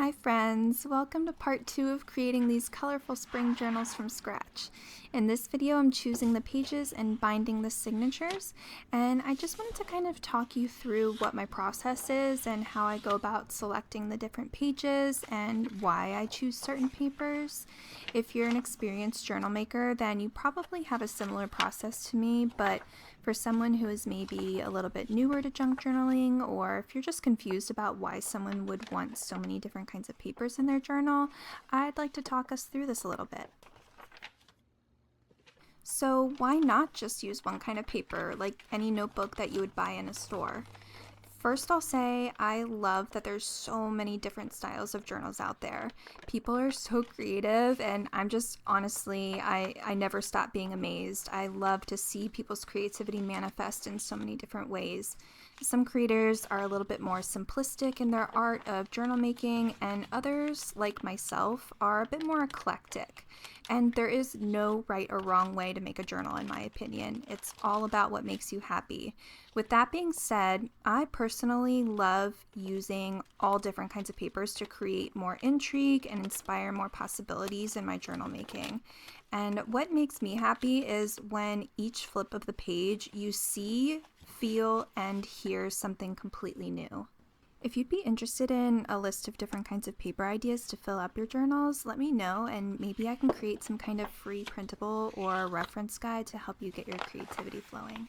Hi friends, welcome to part 2 of creating these colorful spring journals from scratch. In this video I'm choosing the pages and binding the signatures, and I just wanted to kind of talk you through what my process is and how I go about selecting the different pages and why I choose certain papers. If you're an experienced journal maker, then you probably have a similar process to me, but for someone who is maybe a little bit newer to junk journaling, or if you're just confused about why someone would want so many different kinds of papers in their journal, I'd like to talk us through this a little bit. So why not just use one kind of paper, like any notebook that you would buy in a store? First, I'll say I love that there's so many different styles of journals out there. People are so creative, and I'm just honestly, I never stop being amazed. I love to see people's creativity manifest in so many different ways. Some creators are a little bit more simplistic in their art of journal making, and others, like myself, are a bit more eclectic. And there is no right or wrong way to make a journal, in my opinion. It's all about what makes you happy. With that being said, I personally love using all different kinds of papers to create more intrigue and inspire more possibilities in my journal making. And what makes me happy is when each flip of the page you see, feel, and hear something completely new. If you'd be interested in a list of different kinds of paper ideas to fill up your journals, let me know, and maybe I can create some kind of free printable or reference guide to help you get your creativity flowing.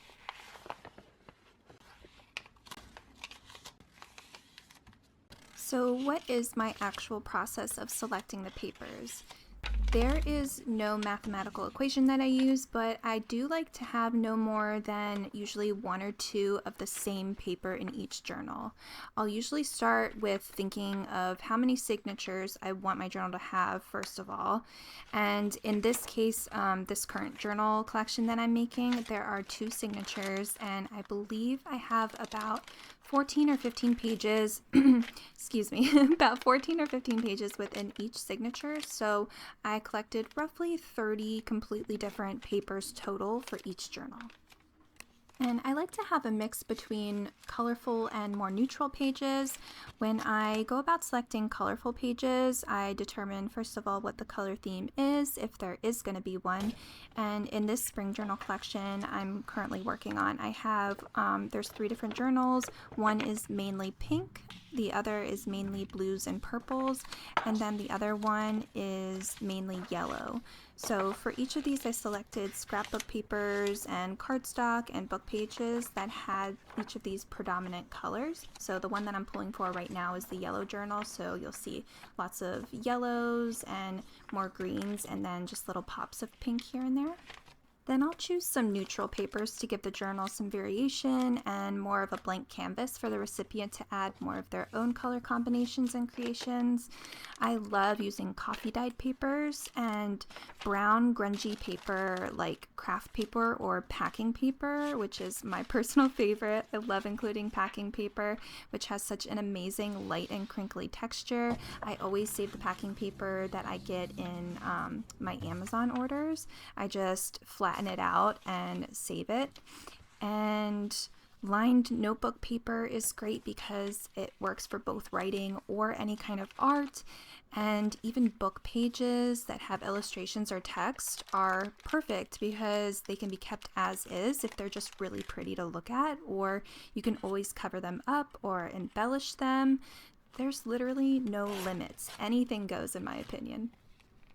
So what is my actual process of selecting the papers? There is no mathematical equation that I use, but I do like to have no more than usually one or two of the same paper in each journal. I'll usually start with thinking of how many signatures I want my journal to have, first of all. And in this case, this current journal collection that I'm making, there are 2 signatures, and I believe I have about 14 or 15 pages, excuse me, about 14 or 15 pages within each signature. So I collected roughly 30 completely different papers total for each journal. And I like to have a mix between colorful and more neutral pages. When I go about selecting colorful pages, I determine first of all what the color theme is, if there is going to be one. And in this spring journal collection I'm currently working on, I have, there's 3 different journals. One is mainly pink, the other is mainly blues and purples, and then the other one is mainly yellow. So for each of these I selected scrapbook papers and cardstock and book pages that had each of these predominant colors. So the one that I'm pulling for right now is the yellow journal, so you'll see lots of yellows and more greens and then just little pops of pink here and there. Then I'll choose some neutral papers to give the journal some variation and more of a blank canvas for the recipient to add more of their own color combinations and creations. I love using coffee dyed papers and brown grungy paper like craft paper or packing paper, which is my personal favorite. I love including packing paper, which has such an amazing light and crinkly texture. I always save the packing paper that I get in my Amazon orders. I just flatten it out and save it. And lined notebook paper is great because it works for both writing or any kind of art, and even book pages that have illustrations or text are perfect because they can be kept as is if they're just really pretty to look at, or you can always cover them up or embellish them. There's literally no limits. Anything goes, in my opinion.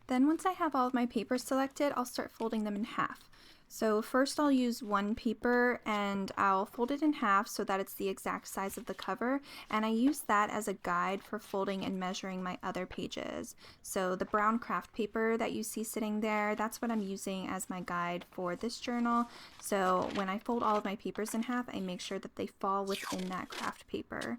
Then once I have all of my papers selected, I'll start folding them in half. So first I'll use one paper and I'll fold it in half so that it's the exact size of the cover, and I use that as a guide for folding and measuring my other pages. So the brown craft paper that you see sitting there, that's what I'm using as my guide for this journal. So when I fold all of my papers in half, I make sure that they fall within that craft paper.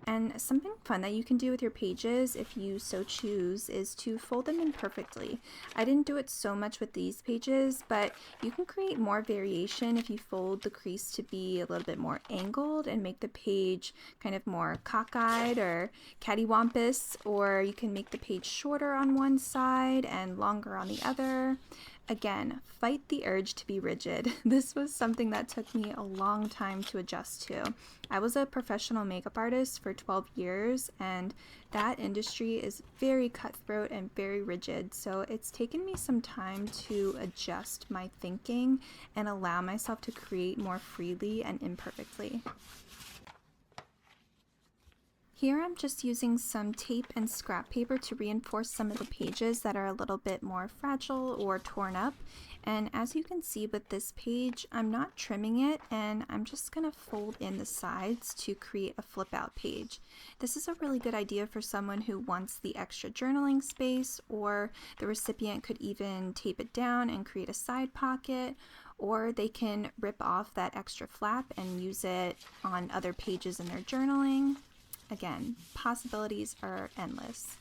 And something fun that you can do with your pages, if you so choose, is to fold them in perfectly. I didn't do it so much with these pages, but you can create more variation if you fold the crease to be a little bit more angled and make the page kind of more cockeyed or cattywampus, or you can make the page shorter on one side and longer on the other. Again, fight the urge to be rigid. This was something that took me a long time to adjust to. I was a professional makeup artist for 12 years, and that industry is very cutthroat and very rigid, so it's taken me some time to adjust my thinking and allow myself to create more freely and imperfectly. Here I'm just using some tape and scrap paper to reinforce some of the pages that are a little bit more fragile or torn up. And as you can see with this page, I'm not trimming it, and I'm just going to fold in the sides to create a flip out page. This is a really good idea for someone who wants the extra journaling space, or the recipient could even tape it down and create a side pocket, or they can rip off that extra flap and use it on other pages in their journaling. Again, possibilities are endless.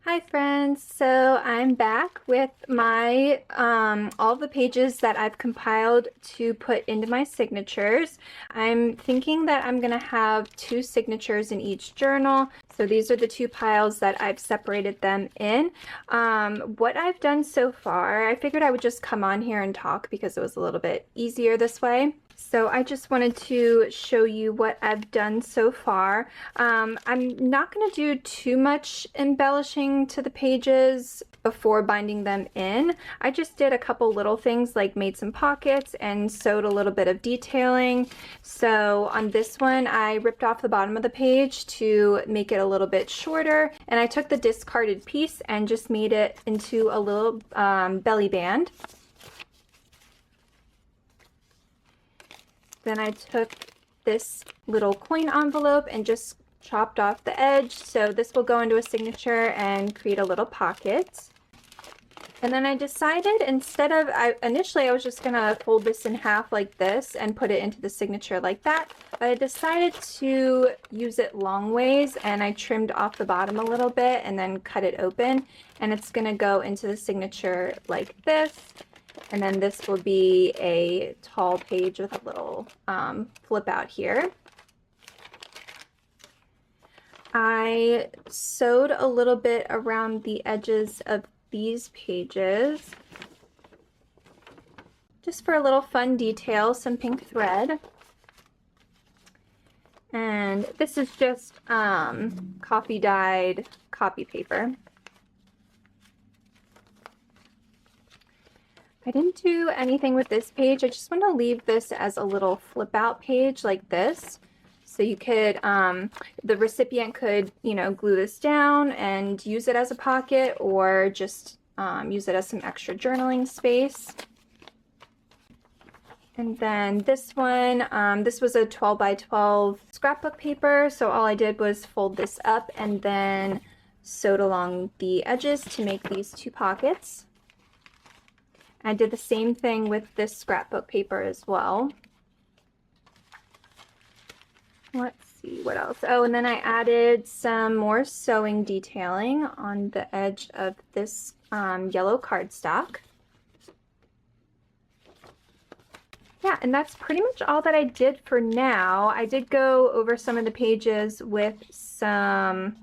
Hi friends, so I'm back with my all the pages that I've compiled to put into my signatures. I'm thinking that I'm gonna have 2 signatures in each journal. So these are the 2 piles that I've separated them in. What I've done so far, I figured I would just come on here and talk because it was a little bit easier this way. So I just wanted to show you what I've done so far. I'm not going to do too much embellishing to the pages before binding them in. I just did a couple little things like made some pockets and sewed a little bit of detailing. So on this one, I ripped off the bottom of the page to make it a little bit shorter, and I took the discarded piece and just made it into a little belly band. Then I took this little coin envelope and just chopped off the edge. So this will go into a signature and create a little pocket. And then I decided initially I was just gonna fold this in half like this and put it into the signature like that, but I decided to use it long ways, and I trimmed off the bottom a little bit and then cut it open, and it's gonna go into the signature like this. And then this will be a tall page with a little flip out here. I sewed a little bit around the edges of these pages just for a little fun detail, some pink thread. And this is just coffee dyed copy paper. I didn't do anything with this page. I just want to leave this as a little flip out page like this. So you could, the recipient could, you know, glue this down and use it as a pocket, or just use it as some extra journaling space. And then this one, this was a 12 by 12 scrapbook paper. So all I did was fold this up and then sewed along the edges to make these two pockets. I did the same thing with this scrapbook paper as well. Let's see what else. Oh, and then I added some more sewing detailing on the edge of this yellow cardstock. Yeah, and that's pretty much all that I did for now. I did go over some of the pages with some,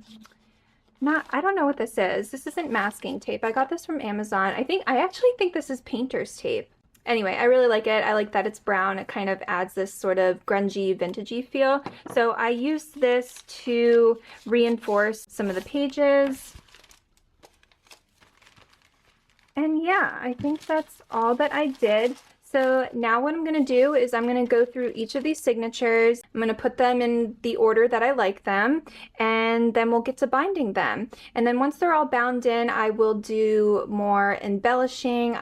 I don't know what this is. This isn't masking tape. I got this from Amazon. I actually think this is painter's tape. Anyway, I really like it. I like that it's brown. It kind of adds this sort of grungy, vintagey feel. So I used this to reinforce some of the pages. And yeah, I think that's all that I did. So now what I'm going to do is I'm going to go through each of these signatures. I'm going to put them in the order that I like them, and then we'll get to binding them. And then once they're all bound in, I will do more embellishing.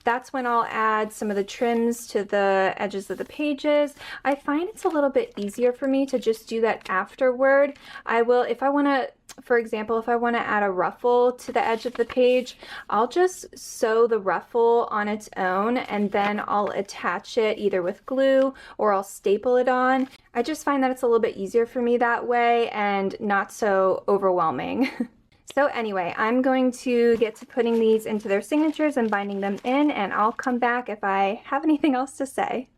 That's when I'll add some of the trims to the edges of the pages. I find it's a little bit easier for me to just do that afterward. If I want to, for example, if I want to add a ruffle to the edge of the page, I'll just sew the ruffle on its own, and then I'll attach it either with glue or I'll staple it on. I just find that it's a little bit easier for me that way and not so overwhelming. So anyway, I'm going to get to putting these into their signatures and binding them in, and I'll come back if I have anything else to say.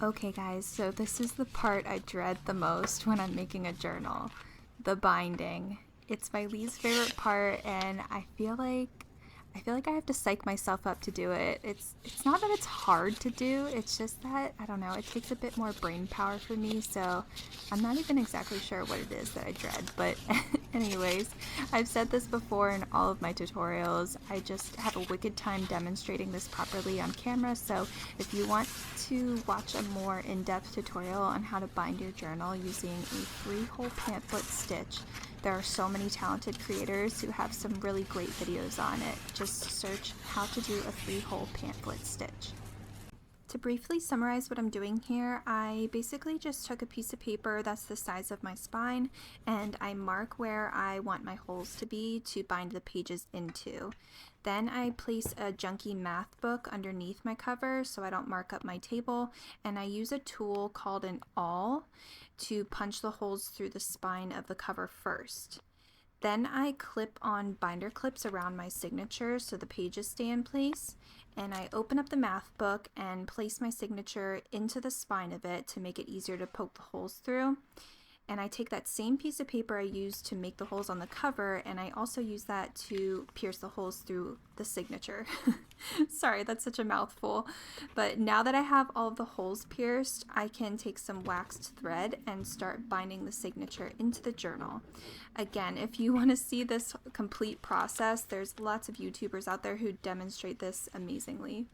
Okay guys, so this is the part I dread the most when I'm making a journal. The binding. It's my least favorite part, and I feel like I have to psych myself up to do it. It's not that it's hard to do, it's just that, I don't know, it takes a bit more brain power for me, so I'm not even exactly sure what it is that I dread. But anyways, I've said this before in all of my tutorials, I just have a wicked time demonstrating this properly on camera, so if you want to watch a more in-depth tutorial on how to bind your journal using a 3-hole pamphlet stitch, there are so many talented creators who have some really great videos on it. Just search how to do a 3-hole pamphlet stitch. To briefly summarize what I'm doing here, I basically just took a piece of paper that's the size of my spine, and I mark where I want my holes to be to bind the pages into. Then I place a junky math book underneath my cover so I don't mark up my table, and I use a tool called an awl to punch the holes through the spine of the cover first. Then I clip on binder clips around my signature so the pages stay in place. And I open up the math book and place my signature into the spine of it to make it easier to poke the holes through. And I take that same piece of paper I used to make the holes on the cover, and I also use that to pierce the holes through the signature. Sorry, that's such a mouthful. But now that I have all of the holes pierced, I can take some waxed thread and start binding the signature into the journal. Again, if you want to see this complete process, there's lots of YouTubers out there who demonstrate this amazingly.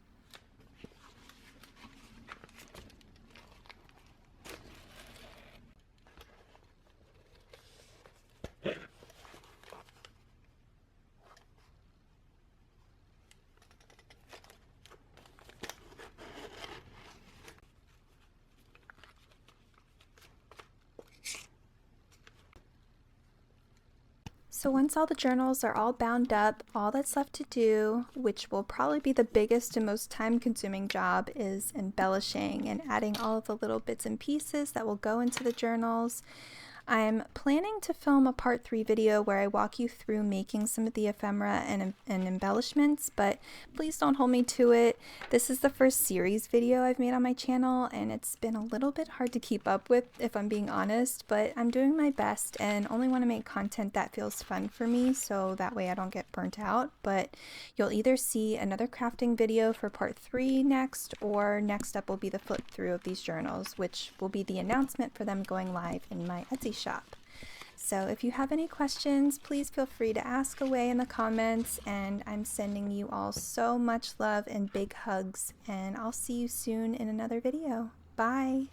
So once all the journals are all bound up, all that's left to do, which will probably be the biggest and most time-consuming job, is embellishing and adding all of the little bits and pieces that will go into the journals. I'm planning to film a part 3 video where I walk you through making some of the ephemera and embellishments, but please don't hold me to it. This is the first series video I've made on my channel, and it's been a little bit hard to keep up with, if I'm being honest, but I'm doing my best and only want to make content that feels fun for me, so that way I don't get burnt out. But you'll either see another crafting video for part 3 next, or next up will be the flip through of these journals, which will be the announcement for them going live in my Etsy shop. So if you have any questions, please feel free to ask away in the comments, and I'm sending you all so much love and big hugs, and I'll see you soon in another video. Bye!